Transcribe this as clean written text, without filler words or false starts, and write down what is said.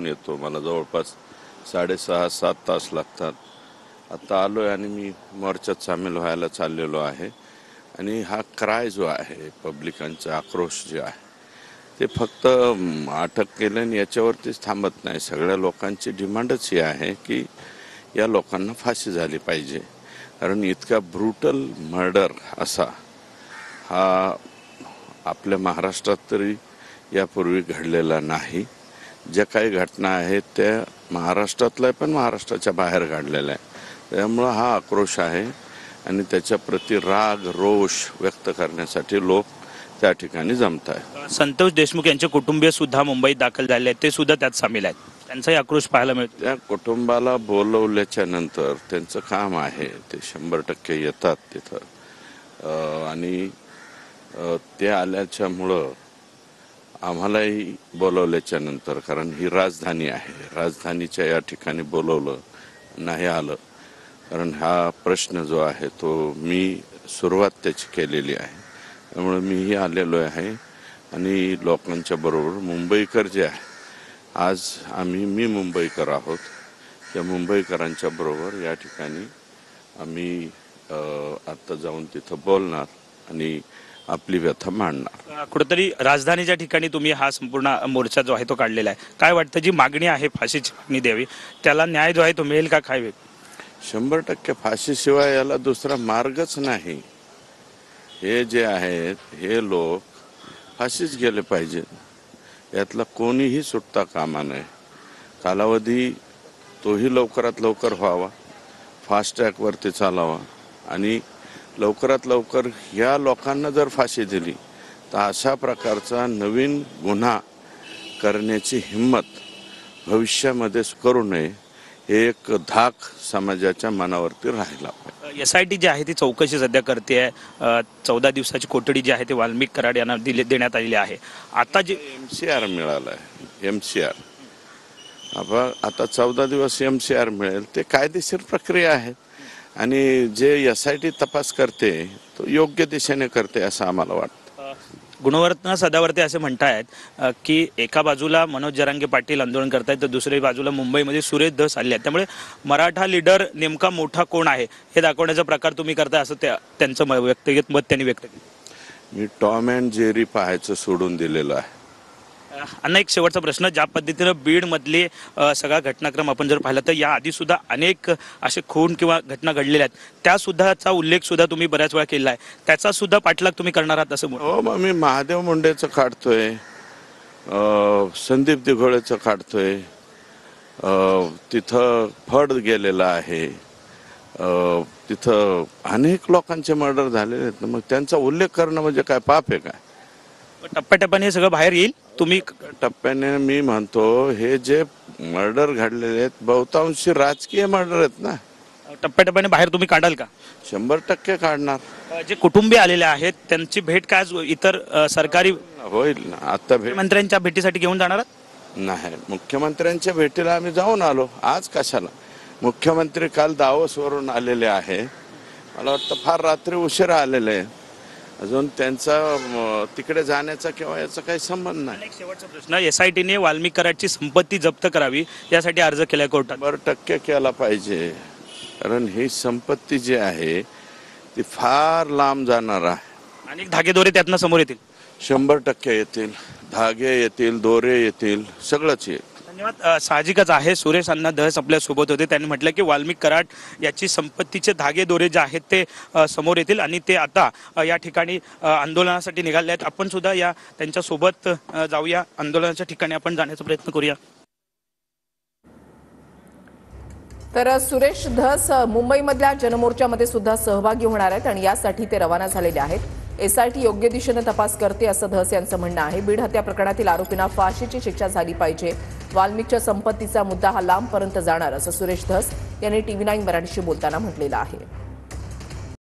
जाऊन येतो. मला जवळपास 6.5-7 तास लागतात. आता आलोय आणि मी मोर्चात सामील व्हायला चाललेलो आहे. आणि हा क्राय जो आहे, पब्लिकांचा आक्रोश जे आहे, ते फक्त अटक केल्याने याच्यावरतीच थांबत नाही. सगळ्या लोकांची डिमांडच ही आहे की या लोकांना फाशी झाली पाहिजे. कारण इतका ब्रुटल मर्डर असा हा आपल्या महाराष्ट्रात तरी यापूर्वी घडलेला नाही. ज्या काही घटना आहेत त्या महाराष्ट्रातल्या पण महाराष्ट्राच्या बाहेर घडलेल्या आहे. त्यामुळं हा आक्रोश आहे आणि त्याच्याप्रती राग रोष व्यक्त करण्यासाठी लोक त्या ठिकाणी जमत आहेत. संतोष देशमुख यांचे कुटुंबीय सुद्धा मुंबईत दाखल झाले आहेत, ते सुद्धा त्यात सामील आहेत. त्यांचाही आक्रोश पाहायला मिळतो. त्या कुटुंबाला बोलवल्याच्या नंतर त्यांचं काम आहे, ते 100% येतात तिथं आणि ते आल्याच्यामुळं आम्हालाही बोलवल्याच्या नंतर, कारण ही राजधानी आहे, राजधानीच्या या ठिकाणी बोलवलं नाही आलं. कारण हा प्रश्न जो आहे तो मी सुरुवात त्याची केलेली आहे. त्यामुळे मीही आलेलो आहे आणि लोकांच्या बरोबर मुंबईकर जे आहे, आज मी मुंबईकर आहोत, त्या मुंबईकरांच्या बरोबर या ठिकाणी आम्ही आत्ता जाऊन तिथं बोलणार आणि आपली व्यथा मांडणार. कुठेतरी राजधानीच्या ठिकाणी तुम्ही हा संपूर्ण मोर्चा जो आहे तो काढलेला आहे. काय वाटतं, जी मागणी आहे फाशीची मागणी द्यावी, त्याला न्याय जो आहे तो मिळेल का? काय 100% फाशीशिवाय याला दुसरा मार्गच नाही. हे जे आहेत हे लोक फाशीच गेले पाहिजेत, यातला कोणीही सुटता कामा नये. कालावधी तोही लवकरात लवकर व्हावा, फास्ट ट्रॅकवरती चालावा आणि लवकरात लवकर या लोकांना जर फाशी दिली तर अशा प्रकारचा नवीन गुन्हा करण्याची हिंमत भविष्यामध्ये करू नये. हे एक धाक समाजाच्या मनावरती राहिला. SIT जी आहे ती चौकशी सध्या करते आहे. 14 दिवसाची कोठडी जी आहे ती वाल्मिक कराड यांना देण्यात आलेली आहे. आता जे MCR मिळाला आहे, MCR आता 14 दिवस MCR मिळेल, ते कायदेशीर प्रक्रिया आहे आणि जे SIT तपास करते तो योग्य दिशेने करते असं आम्हाला वाटतं. गुणवर्धन सदावर्ते असे म्हणतायत की एका बाजूला मनोज जरांगे पाटील आंदोलन करतायत तर दुसऱ्या बाजूला मुंबईमध्ये सुरेश धस आले आहेत. त्यामुळे मराठा लीडर नेमका मोठा कोण आहे हे दाखवण्याचा प्रकार तुम्ही करताय असं त्यांचं व्यक्तिगत मत त्यांनी व्यक्त केलं. मी टॉम अँड जेरी पाहायचं सोडून दिलेलं आहे. अण्णा, एक शेवटचा प्रश्न, ज्या पद्धतीनं बीडमधले सगळा घटनाक्रम आपण जर पाहिला तर या आधी सुद्धा अनेक असे खून किंवा घटना घडलेल्या आहेत, त्या सुद्धाचा उल्लेख सुद्धा तुम्ही बऱ्याच वेळा केला आहे. त्याचा सुद्धा पाठलाग तुम्ही करणार आहात असं? हो, मग मी महादेव मुंडेचं काढतोय, संदीप दिघोळेचं काढतोय, तिथं फड गेलेला आहे, तिथं अनेक लोकांचे मर्डर झालेले आहेत. मग त्यांचा उल्लेख करणं म्हणजे काय पाप आहे काय? टप्प्याटप्प्याने हे सगळं बाहेर येईल. तुम्ही टप्प्याने मी म्हणतो, हे जे मर्डर घडलेले आहेत बहुतांशी राजकीय मर्डर आहेत ना. टप्प्याटप्प्याने बाहेर तुम्ही काढाल का? 100% काढणार. जे कुटुंबीय आलेले आहेत त्यांची भेट काय इतर सरकारी होईल ना? आता मंत्र्यांच्या भेटीसाठी घेऊन जाणार नाही. मुख्यमंत्र्यांच्या भेटीला आम्ही जाऊन आलो. आज कशाला? मुख्यमंत्री काल दावोसवरून आलेले आहे. मला वाटतं फार रात्री उशिरा आलेले आहे. अजून त्यांचा तिकडे जाण्याचा किंवा याचा काही संबंध नाही. शेवटचा प्रश्न, SITने वाल्मिक कराडची संपत्ती जप्त करावी यासाठी अर्ज केलाय कोर्टात. 100% केला पाहिजे. कारण ही संपत्ती जी आहे ती फार लांब जाणार आहे. अनेक धागेदोरे त्यातनं समोर येतील. 100% येतील. धागे येतील, दोरे येतील, सगळंच येईल. धन्यवाद. साहजिकच आहे, सुरेश अण्णा धस आपल्या सोबत होते. त्यांनी म्हटलं की वाल्मिक कराड याची संपत्तीचे धागे दोरे जे आहेत ते समोर येतील आणि ते आता या ठिकाणी आंदोलनासाठी निघाले आहेत. आपण सुद्धा या त्यांच्या सोबत जाऊया, आंदोलनाच्या ठिकाणी आपण जाण्याचा प्रयत्न करूया. तर सुरेश धस मुंबईमधल्या जनमोर्चामध्ये सुद्धा सहभागी होणार आहेत आणि यासाठी ते रवाना झालेले आहेत. SIT योग्य दिशेने तपास करते असं धस यांचं म्हणणं आहे. बीड हत्या प्रकरणातील आरोपींना फाशीची शिक्षा झाली पाहिजे. वाल्मिकच्या संपत्तीचा मुद्दा हा लांबपर्यंत जाणार असं सुरेश धस यांनी TV9 मराठीशी बोलताना म्हटलेलं आहे.